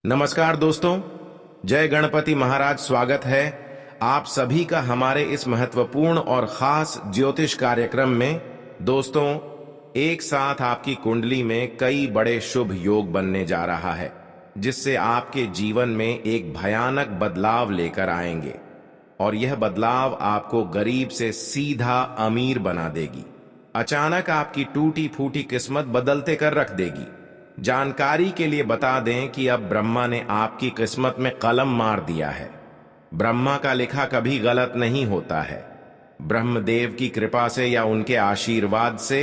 नमस्कार दोस्तों, जय गणपति महाराज। स्वागत है आप सभी का हमारे इस महत्वपूर्ण और खास ज्योतिष कार्यक्रम में। दोस्तों, एक साथ आपकी कुंडली में कई बड़े शुभ योग बनने जा रहा है, जिससे आपके जीवन में एक भयानक बदलाव लेकर आएंगे। और यह बदलाव आपको गरीब से सीधा अमीर बना देगी। अचानक आपकी टूटी फूटी किस्मत बदलते कर रख देगी। जानकारी के लिए बता दें कि अब ब्रह्मा ने आपकी किस्मत में कलम मार दिया है। ब्रह्मा का लिखा कभी गलत नहीं होता है। ब्रह्मदेव की कृपा से या उनके आशीर्वाद से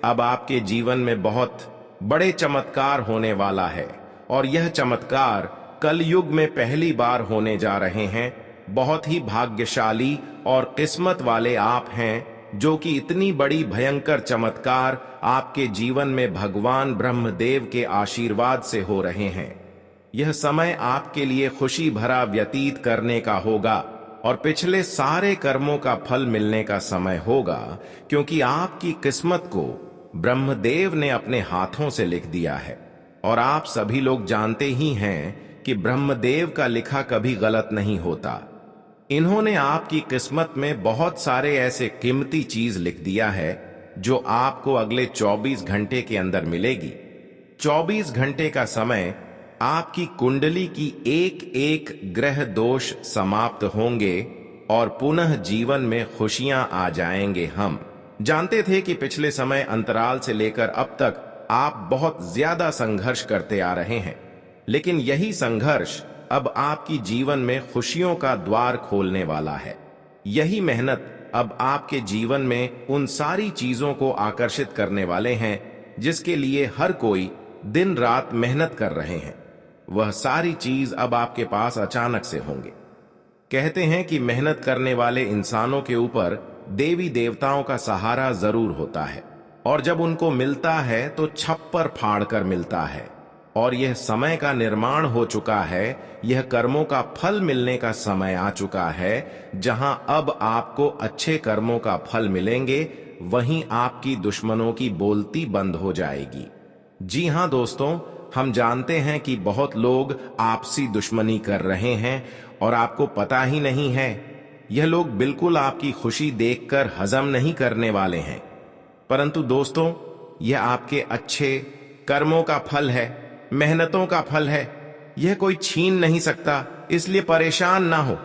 अब आपके जीवन में बहुत बड़े चमत्कार होने वाला है। और यह चमत्कार कलयुग में पहली बार होने जा रहे हैं। बहुत ही भाग्यशाली और किस्मत वाले आप हैं, जो कि इतनी बड़ी भयंकर चमत्कार आपके जीवन में भगवान ब्रह्मदेव के आशीर्वाद से हो रहे हैं। यह समय आपके लिए खुशी भरा व्यतीत करने का होगा और पिछले सारे कर्मों का फल मिलने का समय होगा, क्योंकि आपकी किस्मत को ब्रह्मदेव ने अपने हाथों से लिख दिया है। और आप सभी लोग जानते ही हैं कि ब्रह्मदेव का लिखा कभी गलत नहीं होता। इन्होंने आपकी किस्मत में बहुत सारे ऐसे कीमती चीज लिख दिया है जो आपको अगले 24 घंटे के अंदर मिलेगी। 24 घंटे का समय आपकी कुंडली की एक एक ग्रह दोष समाप्त होंगे और पुनः जीवन में खुशियां आ जाएंगे। हम जानते थे कि पिछले समय अंतराल से लेकर अब तक आप बहुत ज्यादा संघर्ष करते आ रहे हैं, लेकिन यही संघर्ष अब आपकी जीवन में खुशियों का द्वार खोलने वाला है। यही मेहनत अब आपके जीवन में उन सारी चीजों को आकर्षित करने वाले हैं जिसके लिए हर कोई दिन रात मेहनत कर रहे हैं। वह सारी चीज अब आपके पास अचानक से होंगे। कहते हैं कि मेहनत करने वाले इंसानों के ऊपर देवी देवताओं का सहारा जरूर होता है, और जब उनको मिलता है तो छप्पर फाड़ कर मिलता है। और यह समय का निर्माण हो चुका है, यह कर्मों का फल मिलने का समय आ चुका है। जहां अब आपको अच्छे कर्मों का फल मिलेंगे, वहीं आपकी दुश्मनों की बोलती बंद हो जाएगी। जी हां दोस्तों, हम जानते हैं कि बहुत लोग आपसी दुश्मनी कर रहे हैं और आपको पता ही नहीं है। यह लोग बिल्कुल आपकी खुशी देखकर हजम नहीं करने वाले हैं, परंतु दोस्तों, यह आपके अच्छे कर्मों का फल है, मेहनतों का फल है। यह कोई छीन नहीं सकता, इसलिए परेशान ना हो।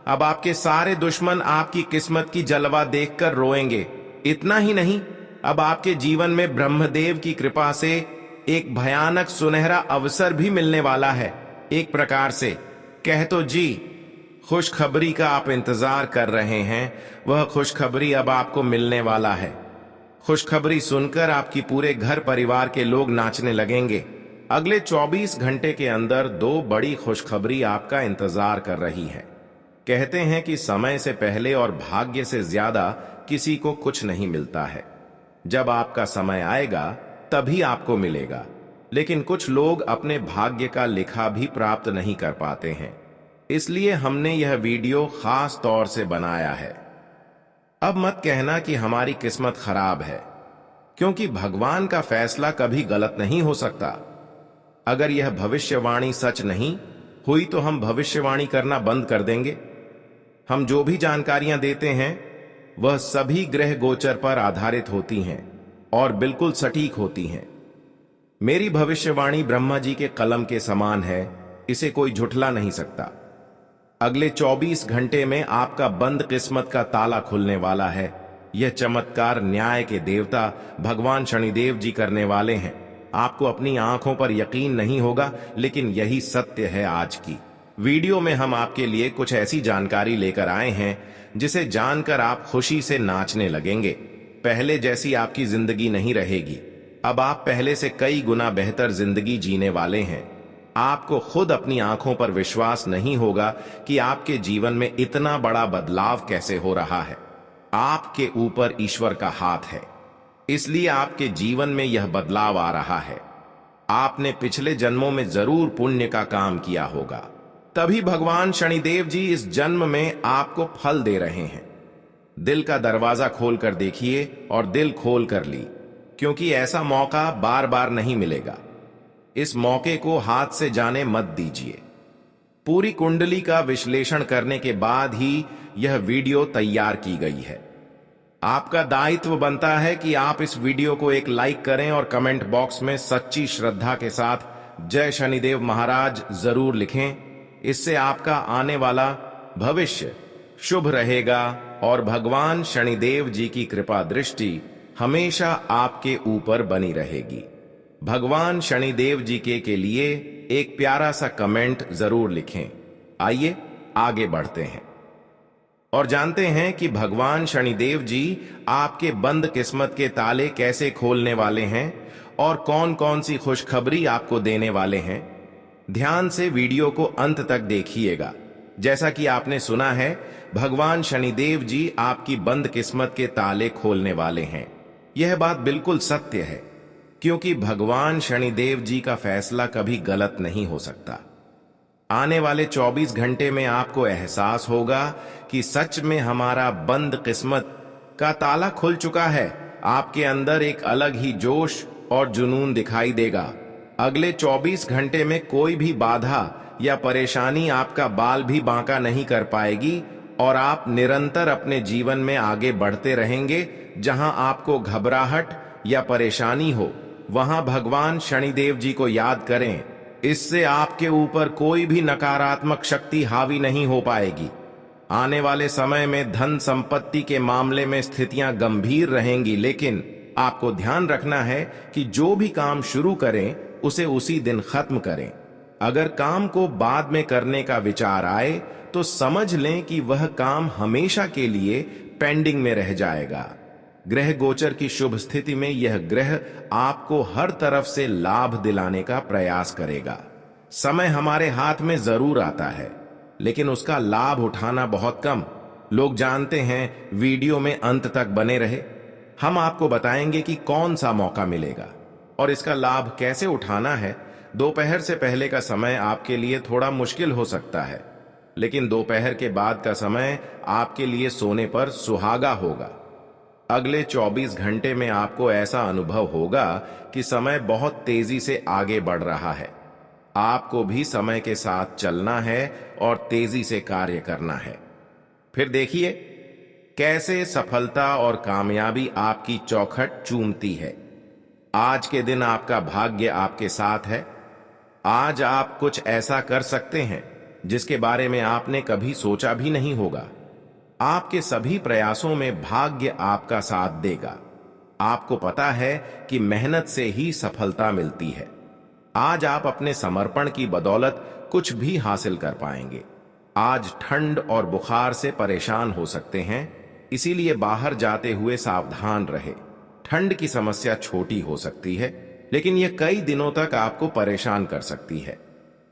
अब आपके सारे दुश्मन आपकी किस्मत की जलवा देखकर रोएंगे। इतना ही नहीं, अब आपके जीवन में ब्रह्मदेव की कृपा से एक भयानक सुनहरा अवसर भी मिलने वाला है। एक प्रकार से कह तो जी, खुशखबरी का आप इंतजार कर रहे हैं, वह खुशखबरी अब आपको मिलने वाला है। खुशखबरी सुनकर आपकी पूरे घर परिवार के लोग नाचने लगेंगे। अगले 24 घंटे के अंदर दो बड़ी खुशखबरी आपका इंतजार कर रही है। कहते हैं कि समय से पहले और भाग्य से ज्यादा किसी को कुछ नहीं मिलता है। जब आपका समय आएगा तभी आपको मिलेगा, लेकिन कुछ लोग अपने भाग्य का लिखा भी प्राप्त नहीं कर पाते हैं। इसलिए हमने यह वीडियो खास तौर से बनाया है। अब मत कहना कि हमारी किस्मत खराब है, क्योंकि भगवान का फैसला कभी गलत नहीं हो सकता। अगर यह भविष्यवाणी सच नहीं हुई तो हम भविष्यवाणी करना बंद कर देंगे। हम जो भी जानकारियां देते हैं वह सभी ग्रह गोचर पर आधारित होती हैं और बिल्कुल सटीक होती हैं। मेरी भविष्यवाणी ब्रह्मा जी के कलम के समान है, इसे कोई झुठला नहीं सकता। अगले 24 घंटे में आपका बंद किस्मत का ताला खुलने वाला है। यह चमत्कार न्याय के देवता भगवान शनिदेव जी करने वाले हैं। आपको अपनी आंखों पर यकीन नहीं होगा, लेकिन यही सत्य है। आज की वीडियो में हम आपके लिए कुछ ऐसी जानकारी लेकर आए हैं जिसे जानकर आप खुशी से नाचने लगेंगे। पहले जैसी आपकी जिंदगी नहीं रहेगी। अब आप पहले से कई गुना बेहतर जिंदगी जीने वाले हैं। आपको खुद अपनी आंखों पर विश्वास नहीं होगा कि आपके जीवन में इतना बड़ा बदलाव कैसे हो रहा है। आपके ऊपर ईश्वर का हाथ है, इसलिए आपके जीवन में यह बदलाव आ रहा है। आपने पिछले जन्मों में जरूर पुण्य का काम किया होगा, तभी भगवान शनिदेव जी इस जन्म में आपको फल दे रहे हैं। दिल का दरवाजा खोल कर देखिए और दिल खोल कर ली, क्योंकि ऐसा मौका बार बार नहीं मिलेगा। इस मौके को हाथ से जाने मत दीजिए। पूरी कुंडली का विश्लेषण करने के बाद ही यह वीडियो तैयार की गई है। आपका दायित्व बनता है कि आप इस वीडियो को एक लाइक करें और कमेंट बॉक्स में सच्ची श्रद्धा के साथ जय शनिदेव महाराज जरूर लिखें। इससे आपका आने वाला भविष्य शुभ रहेगा और भगवान शनिदेव जी की कृपा दृष्टि हमेशा आपके ऊपर बनी रहेगी। भगवान शनिदेव जी के लिए एक प्यारा सा कमेंट जरूर लिखें। आइए आगे बढ़ते हैं और जानते हैं कि भगवान शनिदेव जी आपके बंद किस्मत के ताले कैसे खोलने वाले हैं और कौन कौन सी खुशखबरी आपको देने वाले हैं। ध्यान से वीडियो को अंत तक देखिएगा। जैसा कि आपने सुना है, भगवान शनिदेव जी आपकी बंद किस्मत के ताले खोलने वाले हैं। यह बात बिल्कुल सत्य है, क्योंकि भगवान शनिदेव जी का फैसला कभी गलत नहीं हो सकता। आने वाले 24 घंटे में आपको एहसास होगा कि सच में हमारा बंद किस्मत का ताला खुल चुका है। आपके अंदर एक अलग ही जोश और जुनून दिखाई देगा। अगले 24 घंटे में कोई भी बाधा या परेशानी आपका बाल भी बांका नहीं कर पाएगी और आप निरंतर अपने जीवन में आगे बढ़ते रहेंगे। जहां आपको घबराहट या परेशानी हो, वहां भगवान शनिदेव जी को याद करें। इससे आपके ऊपर कोई भी नकारात्मक शक्ति हावी नहीं हो पाएगी। आने वाले समय में धन संपत्ति के मामले में स्थितियां गंभीर रहेंगी, लेकिन आपको ध्यान रखना है कि जो भी काम शुरू करें उसे उसी दिन खत्म करें। अगर काम को बाद में करने का विचार आए तो समझ लें कि वह काम हमेशा के लिए पेंडिंग में रह जाएगा। ग्रह गोचर की शुभ स्थिति में यह ग्रह आपको हर तरफ से लाभ दिलाने का प्रयास करेगा। समय हमारे हाथ में जरूर आता है, लेकिन उसका लाभ उठाना बहुत कम लोग जानते हैं। वीडियो में अंत तक बने रहे। हम आपको बताएंगे कि कौन सा मौका मिलेगा और इसका लाभ कैसे उठाना है। दोपहर से पहले का समय आपके लिए थोड़ा मुश्किल हो सकता है, लेकिन दोपहर के बाद का समय आपके लिए सोने पर सुहागा होगा। अगले 24 घंटे में आपको ऐसा अनुभव होगा कि समय बहुत तेजी से आगे बढ़ रहा है। आपको भी समय के साथ चलना है और तेजी से कार्य करना है। फिर देखिए कैसे सफलता और कामयाबी आपकी चौखट चूमती है। आज के दिन आपका भाग्य आपके साथ है। आज आप कुछ ऐसा कर सकते हैं जिसके बारे में आपने कभी सोचा भी नहीं होगा। आपके सभी प्रयासों में भाग्य आपका साथ देगा। आपको पता है कि मेहनत से ही सफलता मिलती है। आज आप अपने समर्पण की बदौलत कुछ भी हासिल कर पाएंगे। आज ठंड और बुखार से परेशान हो सकते हैं, इसीलिए बाहर जाते हुए सावधान रहे। ठंड की समस्या छोटी हो सकती है, लेकिन यह कई दिनों तक आपको परेशान कर सकती है।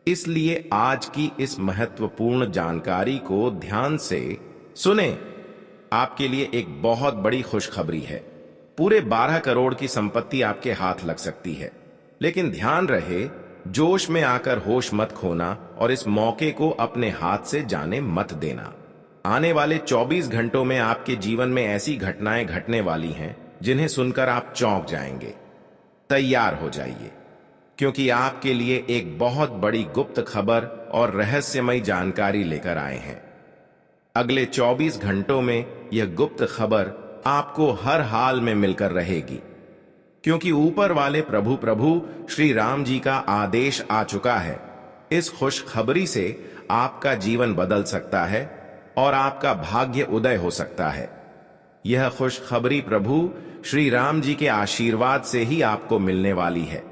इसलिए आज की इस महत्वपूर्ण जानकारी को ध्यान से सुने। आपके लिए एक बहुत बड़ी खुशखबरी है। पूरे 12 करोड़ की संपत्ति आपके हाथ लग सकती है, लेकिन ध्यान रहे, जोश में आकर होश मत खोना और इस मौके को अपने हाथ से जाने मत देना। आने वाले 24 घंटों में आपके जीवन में ऐसी घटनाएं घटने वाली हैं जिन्हें सुनकर आप चौंक जाएंगे। तैयार हो जाइए, क्योंकि आपके लिए एक बहुत बड़ी गुप्त खबर और रहस्यमयी जानकारी लेकर आए हैं। अगले 24 घंटों में यह गुप्त खबर आपको हर हाल में मिलकर रहेगी, क्योंकि ऊपर वाले प्रभु श्री राम जी का आदेश आ चुका है। इस खुशखबरी से आपका जीवन बदल सकता है और आपका भाग्य उदय हो सकता है। यह खुशखबरी प्रभु श्री राम जी के आशीर्वाद से ही आपको मिलने वाली है।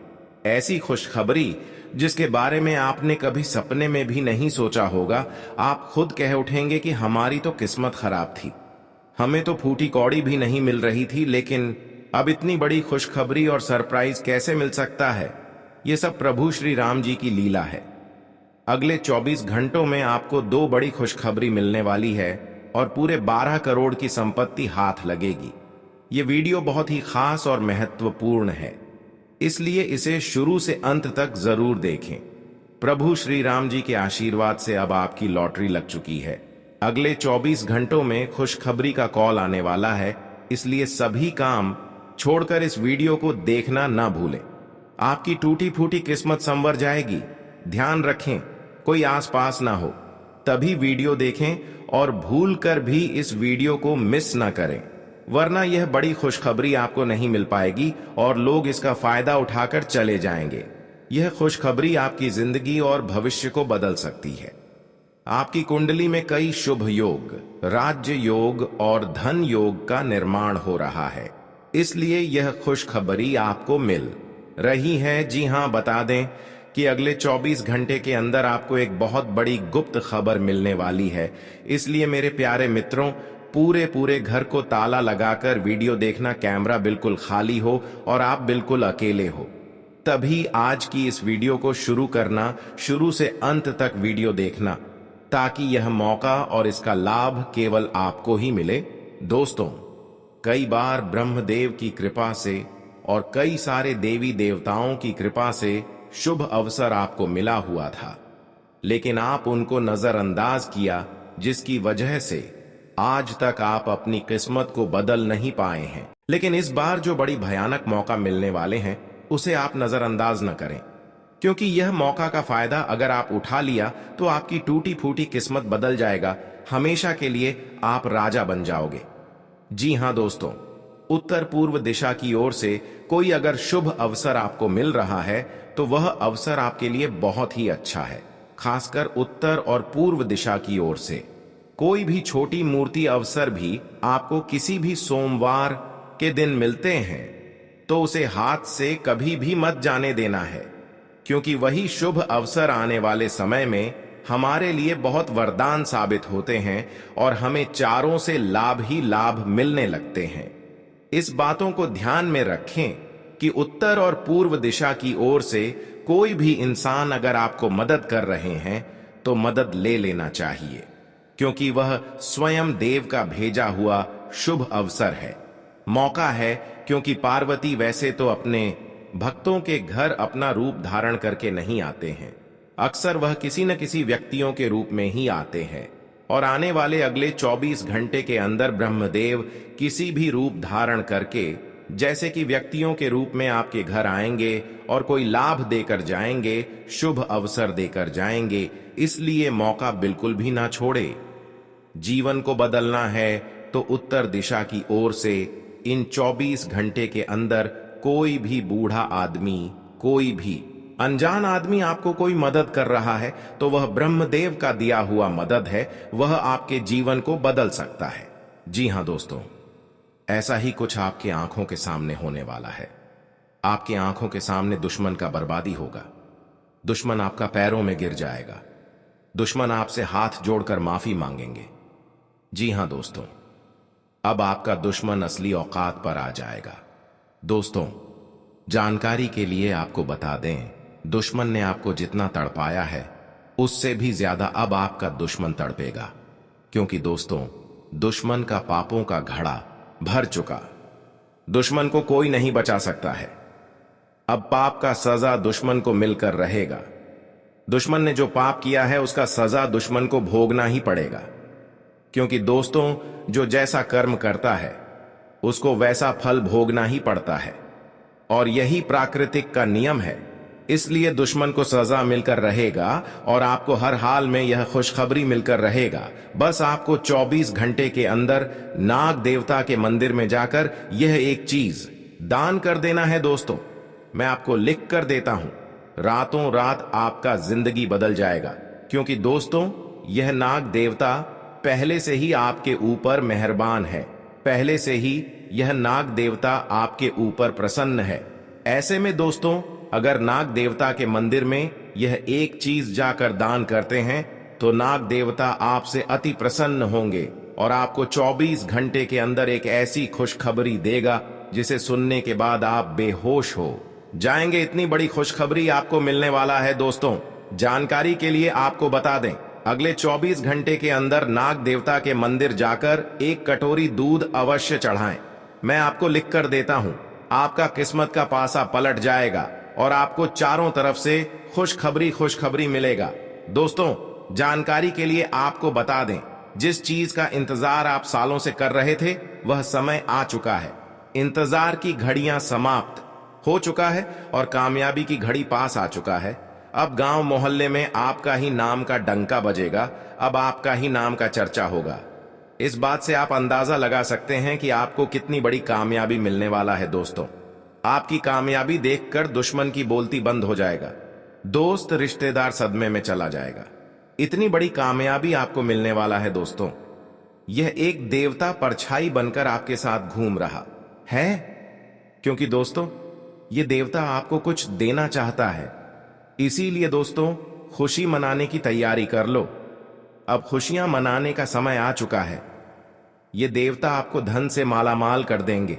ऐसी खुशखबरी जिसके बारे में आपने कभी सपने में भी नहीं सोचा होगा। आप खुद कह उठेंगे कि हमारी तो किस्मत खराब थी, हमें तो फूटी कौड़ी भी नहीं मिल रही थी, लेकिन अब इतनी बड़ी खुशखबरी और सरप्राइज कैसे मिल सकता है। ये सब प्रभु श्री राम जी की लीला है। अगले 24 घंटों में आपको 2 बड़ी खुशखबरी मिलने वाली है और पूरे 12 करोड़ की संपत्ति हाथ लगेगी। ये वीडियो बहुत ही खास और महत्वपूर्ण है, इसलिए इसे शुरू से अंत तक जरूर देखें। प्रभु श्री राम जी के आशीर्वाद से अब आपकी लॉटरी लग चुकी है। अगले 24 घंटों में खुशखबरी का कॉल आने वाला है, इसलिए सभी काम छोड़कर इस वीडियो को देखना ना भूलें। आपकी टूटी फूटी किस्मत संवर जाएगी। ध्यान रखें, कोई आसपास ना हो, तभी वीडियो देखें और भूल कर भी इस वीडियो को मिस ना करें, वरना यह बड़ी खुशखबरी आपको नहीं मिल पाएगी और लोग इसका फायदा उठाकर चले जाएंगे। यह खुशखबरी आपकी जिंदगी और भविष्य को बदल सकती है। आपकी कुंडली में कई शुभ योग, राज्य योग और धन योग का निर्माण हो रहा है, इसलिए यह खुशखबरी आपको मिल रही है। जी हां, बता दें कि अगले 24 घंटे के अंदर आपको एक बहुत बड़ी गुप्त खबर मिलने वाली है। इसलिए मेरे प्यारे मित्रों, पूरे घर को ताला लगाकर वीडियो देखना, कैमरा बिल्कुल खाली हो और आप बिल्कुल अकेले हो, तभी आज की इस वीडियो को शुरू करना, शुरू से अंत तक वीडियो देखना, ताकि यह मौका और इसका लाभ केवल आपको ही मिले। दोस्तों, कई बार ब्रह्मदेव की कृपा से और कई सारे देवी देवताओं की कृपा से शुभ अवसर आपको मिला हुआ था, लेकिन आप उनको नजरअंदाज किया, जिसकी वजह से आज तक आप अपनी किस्मत को बदल नहीं पाए हैं। लेकिन इस बार जो बड़ी भयानक मौका मिलने वाले हैं, उसे आप नजरअंदाज न करें, क्योंकि यह मौका का फायदा अगर आप उठा लिया तो आपकी टूटी फूटी किस्मत बदल जाएगा। हमेशा के लिए आप राजा बन जाओगे। जी हां दोस्तों, उत्तर पूर्व दिशा की ओर से कोई अगर शुभ अवसर आपको मिल रहा है तो वह अवसर आपके लिए बहुत ही अच्छा है। खासकर उत्तर और पूर्व दिशा की ओर से कोई भी छोटी मूर्ति अवसर भी आपको किसी भी सोमवार के दिन मिलते हैं तो उसे हाथ से कभी भी मत जाने देना है, क्योंकि वही शुभ अवसर आने वाले समय में हमारे लिए बहुत वरदान साबित होते हैं और हमें चारों से लाभ ही लाभ मिलने लगते हैं। इस बातों को ध्यान में रखें कि उत्तर और पूर्व दिशा की ओर से कोई भी इंसान अगर आपको मदद कर रहे हैं तो मदद ले लेना चाहिए, क्योंकि वह स्वयं देव का भेजा हुआ शुभ अवसर है, मौका है। क्योंकि पार्वती वैसे तो अपने भक्तों के घर अपना रूप धारण करके नहीं आते हैं, अक्सर वह किसी न किसी व्यक्तियों के रूप में ही आते हैं। और आने वाले अगले 24 घंटे के अंदर ब्रह्मदेव किसी भी रूप धारण करके, जैसे कि व्यक्तियों के रूप में आपके घर आएंगे और कोई लाभ देकर जाएंगे, शुभ अवसर देकर जाएंगे। इसलिए मौका बिल्कुल भी ना छोड़े। जीवन को बदलना है तो उत्तर दिशा की ओर से इन 24 घंटे के अंदर कोई भी बूढ़ा आदमी, कोई भी अनजान आदमी आपको कोई मदद कर रहा है तो वह ब्रह्मदेव का दिया हुआ मदद है, वह आपके जीवन को बदल सकता है। जी हां दोस्तों, ऐसा ही कुछ आपके आंखों के सामने होने वाला है। आपकी आंखों के सामने दुश्मन का बर्बादी होगा, दुश्मन आपका पैरों में गिर जाएगा, दुश्मन आपसे हाथ जोड़कर माफी मांगेंगे। जी हां दोस्तों, अब आपका दुश्मन असली औकात पर आ जाएगा। दोस्तों, जानकारी के लिए आपको बता दें, दुश्मन ने आपको जितना तड़पाया है उससे भी ज्यादा अब आपका दुश्मन तड़पेगा, क्योंकि दोस्तों, दुश्मन का पापों का घड़ा भर चुका। दुश्मन को कोई नहीं बचा सकता है। अब पाप का सजा दुश्मन को मिलकर रहेगा। दुश्मन ने जो पाप किया है उसका सजा दुश्मन को भोगना ही पड़ेगा, क्योंकि दोस्तों, जो जैसा कर्म करता है उसको वैसा फल भोगना ही पड़ता है, और यही प्राकृतिक का नियम है। इसलिए दुश्मन को सजा मिलकर रहेगा और आपको हर हाल में यह खुशखबरी मिलकर रहेगा। बस आपको 24 घंटे के अंदर नाग देवता के मंदिर में जाकर यह एक चीज दान कर देना है। दोस्तों, मैं आपको लिख कर देता हूं, रातों रात आपका जिंदगी बदल जाएगा, क्योंकि दोस्तों, यह नाग देवता पहले से ही आपके ऊपर मेहरबान है, पहले से ही यह नाग देवता आपके ऊपर प्रसन्न है। ऐसे में दोस्तों, अगर नाग देवता के मंदिर में यह एक चीज जाकर दान करते हैं तो नाग देवता आपसे अति प्रसन्न होंगे और आपको 24 घंटे के अंदर एक ऐसी खुशखबरी देगा जिसे सुनने के बाद आप बेहोश हो जाएंगे। इतनी बड़ी खुशखबरी आपको मिलने वाला है। दोस्तों, जानकारी के लिए आपको बता दें, अगले 24 घंटे के अंदर नाग देवता के मंदिर जाकर एक कटोरी दूध अवश्य चढ़ाएं। मैं आपको लिख कर देता हूं, आपका किस्मत का पासा पलट जाएगा और आपको चारों तरफ से खुशखबरी मिलेगा। दोस्तों, जानकारी के लिए आपको बता दें, जिस चीज का इंतजार आप सालों से कर रहे थे वह समय आ चुका है। इंतजार की घड़ियां समाप्त, हो चुका है और कामयाबी की घड़ी पास आ चुका है। अब गांव मोहल्ले में आपका ही नाम का डंका बजेगा, अब आपका ही नाम का चर्चा होगा। इस बात से आप अंदाजा लगा सकते हैं कि आपको कितनी बड़ी कामयाबी मिलने वाला है दोस्तों। आपकी कामयाबी देखकर दुश्मन की बोलती बंद हो जाएगा, दोस्त रिश्तेदार सदमे में चला जाएगा। इतनी बड़ी कामयाबी आपको मिलने वाला है दोस्तों। यह एक देवता परछाई बनकर आपके साथ घूम रहा है, क्योंकि दोस्तों यह देवता आपको कुछ देना चाहता है। इसीलिए दोस्तों खुशी मनाने की तैयारी कर लो। अब खुशियां मनाने का समय आ चुका है। ये देवता आपको धन से मालामाल कर देंगे।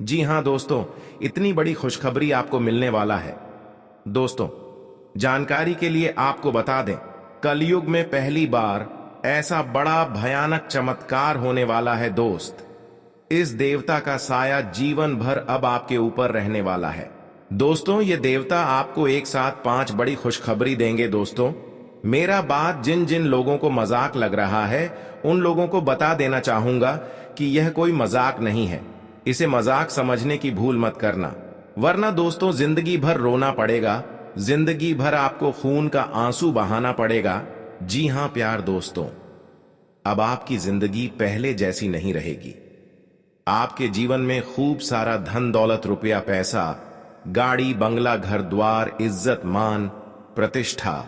जी हां दोस्तों, इतनी बड़ी खुशखबरी आपको मिलने वाला है। दोस्तों जानकारी के लिए आपको बता दें, कलयुग में पहली बार ऐसा बड़ा भयानक चमत्कार होने वाला है दोस्त। इस देवता का साया जीवन भर अब आपके ऊपर रहने वाला है। दोस्तों ये देवता आपको एक साथ 5 बड़ी खुशखबरी देंगे। दोस्तों मेरा बात जिन जिन लोगों को मजाक लग रहा है उन लोगों को बता देना चाहूंगा कि यह कोई मजाक नहीं है। इसे मजाक समझने की भूल मत करना, वरना दोस्तों जिंदगी भर रोना पड़ेगा, जिंदगी भर आपको खून का आंसू बहाना पड़ेगा। जी हां प्यार दोस्तों, अब आपकी जिंदगी पहले जैसी नहीं रहेगी। आपके जीवन में खूब सारा धन दौलत रुपया पैसा, गाड़ी बंगला घर द्वार, इज्जत मान प्रतिष्ठा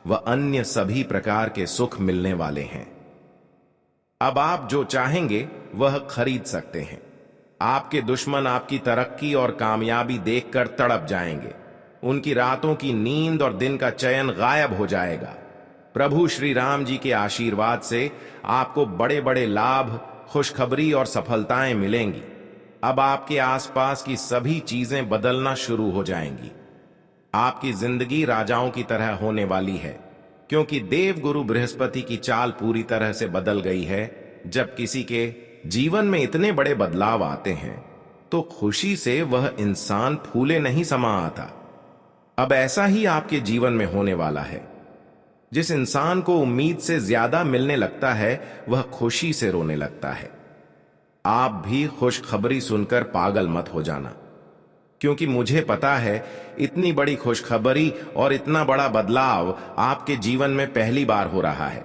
व अन्य सभी प्रकार के सुख मिलने वाले हैं। अब आप जो चाहेंगे वह खरीद सकते हैं। आपके दुश्मन आपकी तरक्की और कामयाबी देखकर तड़प जाएंगे। उनकी रातों की नींद और दिन का चयन गायब हो जाएगा। प्रभु श्री राम जी के आशीर्वाद से आपको बड़े बड़े लाभ, खुशखबरी और सफलताएं मिलेंगी। अब आपके आसपास की सभी चीजें बदलना शुरू हो जाएंगी। आपकी जिंदगी राजाओं की तरह होने वाली है, क्योंकि देव गुरु बृहस्पति की चाल पूरी तरह से बदल गई है। जब किसी के जीवन में इतने बड़े बदलाव आते हैं तो खुशी से वह इंसान फूले नहीं समा आता। अब ऐसा ही आपके जीवन में होने वाला है। जिस इंसान को उम्मीद से ज्यादा मिलने लगता है वह खुशी से रोने लगता है। आप भी खुशखबरी सुनकर पागल मत हो जाना, क्योंकि मुझे पता है इतनी बड़ी खुशखबरी और इतना बड़ा बदलाव आपके जीवन में पहली बार हो रहा है।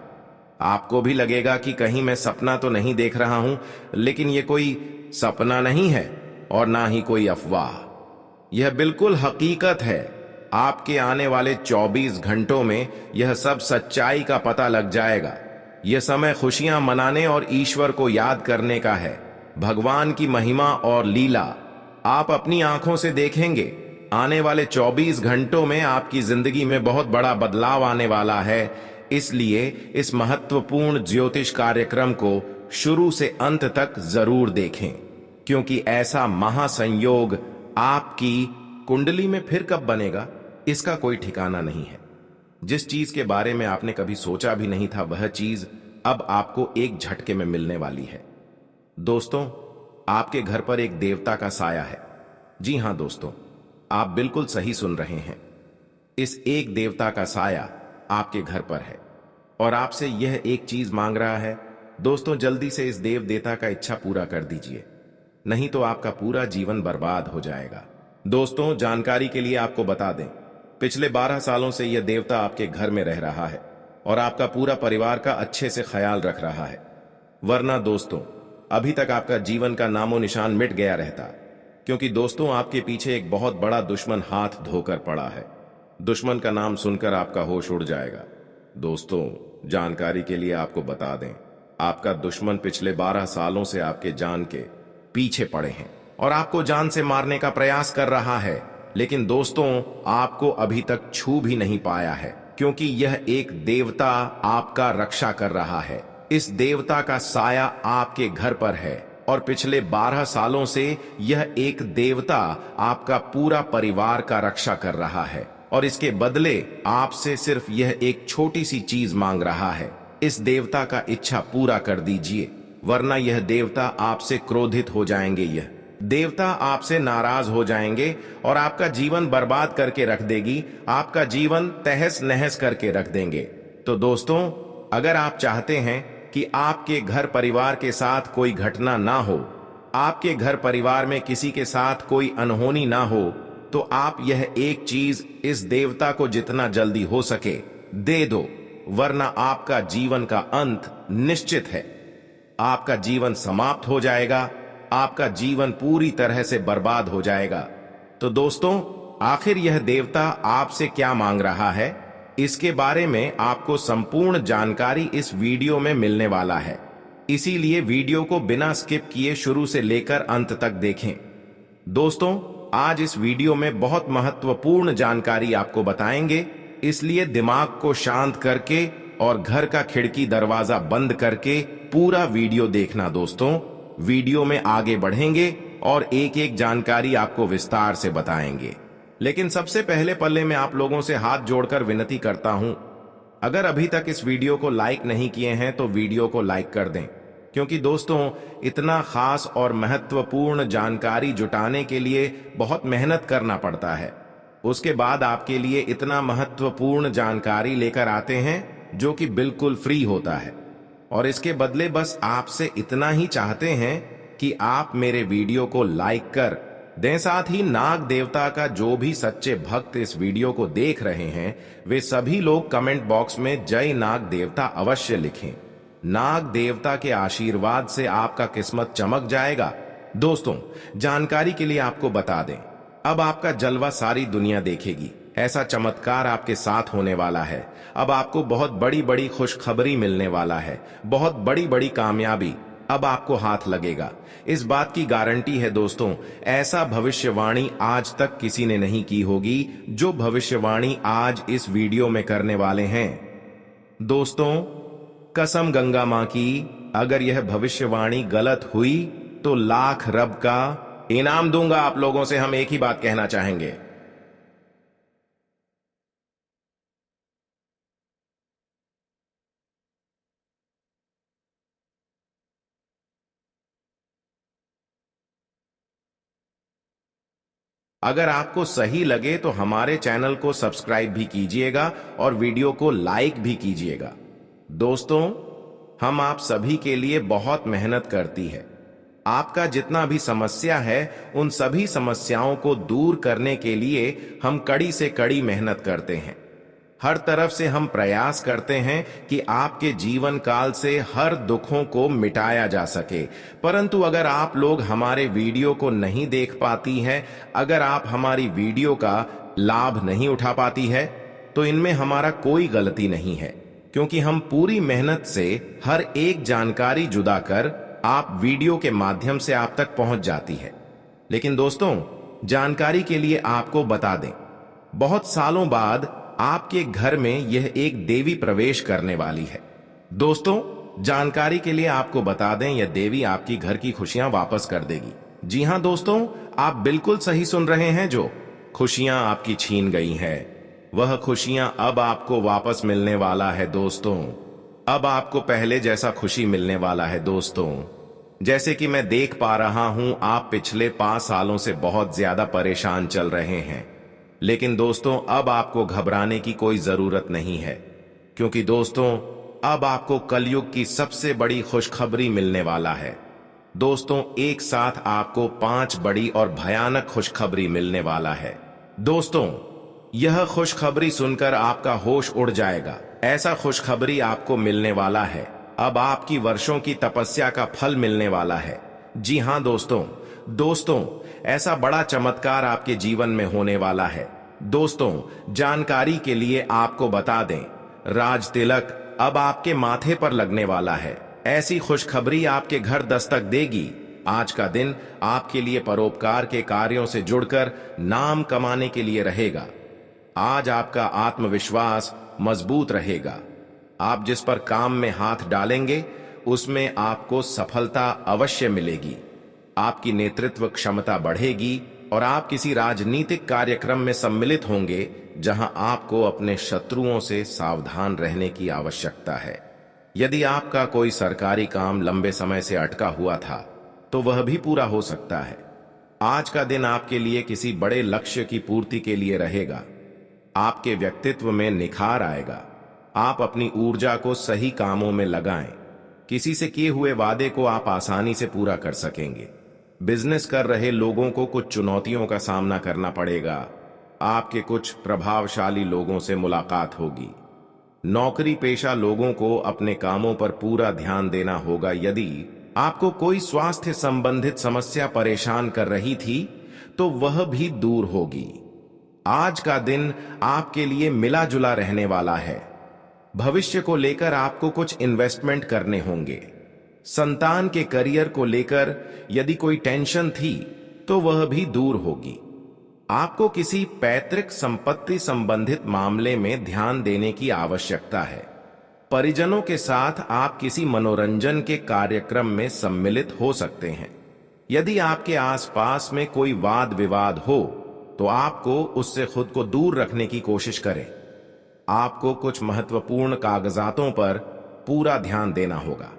आपको भी लगेगा कि कहीं मैं सपना तो नहीं देख रहा हूं, लेकिन यह कोई सपना नहीं है और ना ही कोई अफवाह। यह बिल्कुल हकीकत है। आपके आने वाले 24 घंटों में यह सब सच्चाई का पता लग जाएगा। यह समय खुशियां मनाने और ईश्वर को याद करने का है। भगवान की महिमा और लीला आप अपनी आंखों से देखेंगे। आने वाले 24 घंटों में आपकी जिंदगी में बहुत बड़ा बदलाव आने वाला है। इसलिए इस महत्वपूर्ण ज्योतिष कार्यक्रम को शुरू से अंत तक जरूर देखें, क्योंकि ऐसा महासंयोग आपकी कुंडली में फिर कब बनेगा इसका कोई ठिकाना नहीं है। जिस चीज के बारे में आपने कभी सोचा भी नहीं था वह चीज अब आपको एक झटके में मिलने वाली है। दोस्तों आपके घर पर एक देवता का साया है। जी हां दोस्तों, आप बिल्कुल सही सुन रहे हैं। इस एक देवता का साया आपके घर पर है और आपसे यह एक चीज मांग रहा है। दोस्तों जल्दी से इस देव देवता का इच्छा पूरा कर दीजिए, नहीं तो आपका पूरा जीवन बर्बाद हो जाएगा। दोस्तों जानकारी के लिए आपको बता दें, पिछले 12 सालों से यह देवता आपके घर में रह रहा है और आपका पूरा परिवार का अच्छे से ख्याल रख रहा है। वरना दोस्तों अभी तक आपका जीवन का नामो निशान मिट गया रहता, क्योंकि दोस्तों आपके पीछे एक बहुत बड़ा दुश्मन हाथ धोकर पड़ा है। दुश्मन का नाम सुनकर आपका होश उड़ जाएगा। दोस्तों जानकारी के लिए आपको बता दें, आपका दुश्मन पिछले 12 सालों से आपके जान के पीछे पड़े हैं और आपको जान से मारने का प्रयास कर रहा है। लेकिन दोस्तों आपको अभी तक छू भी नहीं पाया है, क्योंकि यह एक देवता आपका रक्षा कर रहा है। इस देवता का साया आपके घर पर है और पिछले 12 सालों से यह एक देवता आपका पूरा परिवार का रक्षा कर रहा है और इसके बदले आपसे सिर्फ यह एक छोटी सी चीज मांग रहा है। इस देवता का इच्छा पूरा कर दीजिए, वरना यह देवता आपसे क्रोधित हो जाएंगे। यह देवता आपसे नाराज हो जाएंगे और आपका जीवन बर्बाद करके रख देगी, आपका जीवन तहस नहस करके रख देंगे। तो दोस्तों अगर आप चाहते हैं कि आपके घर परिवार के साथ कोई घटना ना हो, आपके घर परिवार में किसी के साथ कोई अनहोनी ना हो, तो आप यह एक चीज इस देवता को जितना जल्दी हो सके दे दो, वरना आपका जीवन का अंत निश्चित है। आपका जीवन समाप्त हो जाएगा, आपका जीवन पूरी तरह से बर्बाद हो जाएगा। तो दोस्तों, आखिर यह देवता आपसे क्या मांग रहा है, इसके बारे में आपको संपूर्ण जानकारी इस वीडियो में मिलने वाला है। इसीलिए वीडियो को बिना स्किप किए शुरू से लेकर अंत तक देखें। दोस्तों, आज इस वीडियो में बहुत महत्वपूर्ण जानकारी आपको बताएंगे, इसलिए दिमाग को शांत करके और घर का खिड़की दरवाजा बंद करके पूरा वीडियो देखना। दोस्तों, वीडियो में आगे बढ़ेंगे और एक एक जानकारी आपको विस्तार से बताएंगे। लेकिन सबसे पहले पल्ले में आप लोगों से हाथ जोड़कर विनती करता हूं, अगर अभी तक इस वीडियो को लाइक नहीं किए हैं तो वीडियो को लाइक कर दें, क्योंकि दोस्तों, इतना खास और महत्वपूर्ण जानकारी जुटाने के लिए बहुत मेहनत करना पड़ता है। उसके बाद आपके लिए इतना महत्वपूर्ण जानकारी लेकर आते हैं जो कि बिल्कुल फ्री होता है, और इसके बदले बस आपसे इतना ही चाहते हैं कि आप मेरे वीडियो को लाइक कर दें। साथ ही नाग देवता का जो भी सच्चे भक्त इस वीडियो को देख रहे हैं, वे सभी लोग कमेंट बॉक्स में जय नाग देवता अवश्य लिखें। नाग देवता के आशीर्वाद से आपका किस्मत चमक जाएगा। दोस्तों, जानकारी के लिए आपको बता दें, अब आपका जलवा सारी दुनिया देखेगी। ऐसा चमत्कार आपके साथ होने वाला है। अब आपको बहुत बड़ी बड़ी खुशखबरी मिलने वाला है, बहुत बड़ी बड़ी कामयाबी अब आपको हाथ लगेगा। इस बात की गारंटी है दोस्तों, ऐसा भविष्यवाणी आज तक किसी ने नहीं की होगी जो भविष्यवाणी आज इस वीडियो में करने वाले हैं। दोस्तों, कसम गंगा मां की, अगर यह भविष्यवाणी गलत हुई तो लाख रब का इनाम दूंगा। आप लोगों से हम एक ही बात कहना चाहेंगे, अगर आपको सही लगे तो हमारे चैनल को सब्सक्राइब भी कीजिएगा और वीडियो को लाइक भी कीजिएगा। दोस्तों, हम आप सभी के लिए बहुत मेहनत करती है। आपका जितना भी समस्या है, उन सभी समस्याओं को दूर करने के लिए हम कड़ी से कड़ी मेहनत करते हैं। हर तरफ से हम प्रयास करते हैं कि आपके जीवन काल से हर दुखों को मिटाया जा सके। परंतु अगर आप लोग हमारे वीडियो को नहीं देख पाती हैं, अगर आप हमारी वीडियो का लाभ नहीं उठा पाती है, तो इनमें हमारा कोई गलती नहीं है, क्योंकि हम पूरी मेहनत से हर एक जानकारी जुदा कर आप वीडियो के माध्यम से आप तक पहुंच जाती है। लेकिन दोस्तों, जानकारी के लिए आपको बता दें, बहुत सालों बाद आपके घर में यह एक देवी प्रवेश करने वाली है। दोस्तों, जानकारी के लिए आपको बता दें, यह देवी आपकी घर की खुशियां वापस कर देगी। जी हां दोस्तों, आप बिल्कुल सही सुन रहे हैं। जो खुशियां आपकी छीन गई हैं, वह खुशियां अब आपको वापस मिलने वाला है। दोस्तों, अब आपको पहले जैसा खुशी मिलने वाला है। दोस्तों, जैसे कि मैं देख पा रहा हूं, आप पिछले 5 सालों से बहुत ज्यादा परेशान चल रहे हैं। लेकिन दोस्तों, अब आपको घबराने की कोई जरूरत नहीं है, क्योंकि दोस्तों, अब आपको कलयुग की सबसे बड़ी खुशखबरी मिलने वाला है। दोस्तों, एक साथ आपको 5 बड़ी और भयानक खुशखबरी मिलने वाला है। दोस्तों, यह खुशखबरी सुनकर आपका होश उड़ जाएगा। ऐसा खुशखबरी आपको मिलने वाला है, अब आपकी वर्षों की तपस्या का फल मिलने वाला है। जी हां दोस्तों, ऐसा बड़ा चमत्कार आपके जीवन में होने वाला है। दोस्तों, जानकारी के लिए आपको बता दें, राज तिलक अब आपके माथे पर लगने वाला है। ऐसी खुशखबरी आपके घर दस्तक देगी। आज का दिन आपके लिए परोपकार के कार्यों से जुड़कर नाम कमाने के लिए रहेगा। आज आपका आत्मविश्वास मजबूत रहेगा। आप जिस पर काम में हाथ डालेंगे, उसमें आपको सफलता अवश्य मिलेगी। आपकी नेतृत्व क्षमता बढ़ेगी और आप किसी राजनीतिक कार्यक्रम में सम्मिलित होंगे, जहां आपको अपने शत्रुओं से सावधान रहने की आवश्यकता है। यदि आपका कोई सरकारी काम लंबे समय से अटका हुआ था, तो वह भी पूरा हो सकता है। आज का दिन आपके लिए किसी बड़े लक्ष्य की पूर्ति के लिए रहेगा। आपके व्यक्तित्व में निखार आएगा। आप अपनी ऊर्जा को सही कामों में लगाएं। किसी से किए हुए वादे को आप आसानी से पूरा कर सकेंगे। बिजनेस कर रहे लोगों को कुछ चुनौतियों का सामना करना पड़ेगा। आपके कुछ प्रभावशाली लोगों से मुलाकात होगी। नौकरी पेशा लोगों को अपने कामों पर पूरा ध्यान देना होगा। यदि आपको कोई स्वास्थ्य संबंधित समस्या परेशान कर रही थी तो वह भी दूर होगी। आज का दिन आपके लिए मिला जुला रहने वाला है। भविष्य को लेकर आपको कुछ इन्वेस्टमेंट करने होंगे। संतान के करियर को लेकर यदि कोई टेंशन थी तो वह भी दूर होगी। आपको किसी पैतृक संपत्ति संबंधित मामले में ध्यान देने की आवश्यकता है। परिजनों के साथ आप किसी मनोरंजन के कार्यक्रम में सम्मिलित हो सकते हैं। यदि आपके आसपास में कोई वाद विवाद हो तो आपको उससे खुद को दूर रखने की कोशिश करें। आपको कुछ महत्वपूर्ण कागजातों पर पूरा ध्यान देना होगा।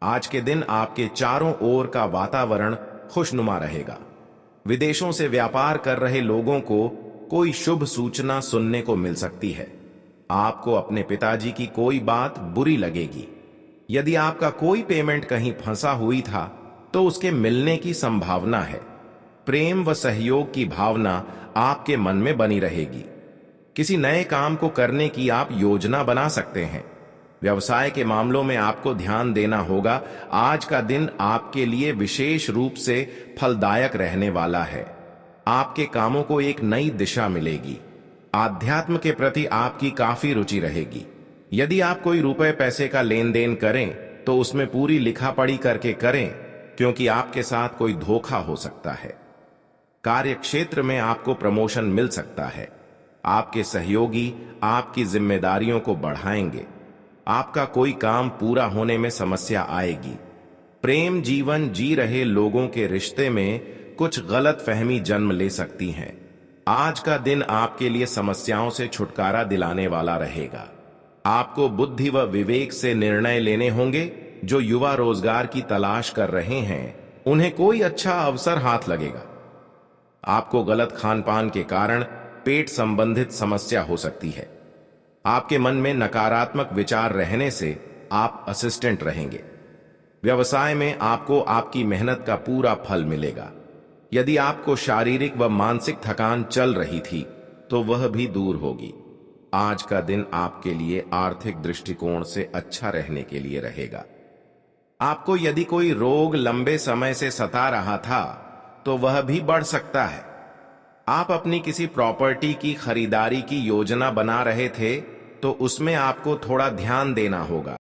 आज के दिन आपके चारों ओर का वातावरण खुशनुमा रहेगा। विदेशों से व्यापार कर रहे लोगों को कोई शुभ सूचना सुनने को मिल सकती है। आपको अपने पिताजी की कोई बात बुरी लगेगी। यदि आपका कोई पेमेंट कहीं फंसा हुई था तो उसके मिलने की संभावना है। प्रेम व सहयोग की भावना आपके मन में बनी रहेगी। किसी नए काम को करने की आप योजना बना सकते हैं। व्यवसाय के मामलों में आपको ध्यान देना होगा। आज का दिन आपके लिए विशेष रूप से फलदायक रहने वाला है। आपके कामों को एक नई दिशा मिलेगी। आध्यात्म के प्रति आपकी काफी रुचि रहेगी। यदि आप कोई रुपए पैसे का लेन देन करें तो उसमें पूरी लिखा पढ़ी करके करें, क्योंकि आपके साथ कोई धोखा हो सकता है। कार्य क्षेत्र में आपको प्रमोशन मिल सकता है। आपके सहयोगी आपकी जिम्मेदारियों को बढ़ाएंगे। आपका कोई काम पूरा होने में समस्या आएगी। प्रेम जीवन जी रहे लोगों के रिश्ते में कुछ गलत फहमी जन्म ले सकती हैं। आज का दिन आपके लिए समस्याओं से छुटकारा दिलाने वाला रहेगा। आपको बुद्धि व विवेक से निर्णय लेने होंगे। जो युवा रोजगार की तलाश कर रहे हैं उन्हें कोई अच्छा अवसर हाथ लगेगा। आपको गलत खान पान के कारण पेट संबंधित समस्या हो सकती है। आपके मन में नकारात्मक विचार रहने से आप असिस्टेंट रहेंगे। व्यवसाय में आपको आपकी मेहनत का पूरा फल मिलेगा। यदि आपको शारीरिक व मानसिक थकान चल रही थी तो वह भी दूर होगी। आज का दिन आपके लिए आर्थिक दृष्टिकोण से अच्छा रहने के लिए रहेगा। आपको यदि कोई रोग लंबे समय से सता रहा था तो वह भी बढ़ सकता है। आप अपनी किसी प्रॉपर्टी की खरीदारी की योजना बना रहे थे तो उसमें आपको थोड़ा ध्यान देना होगा।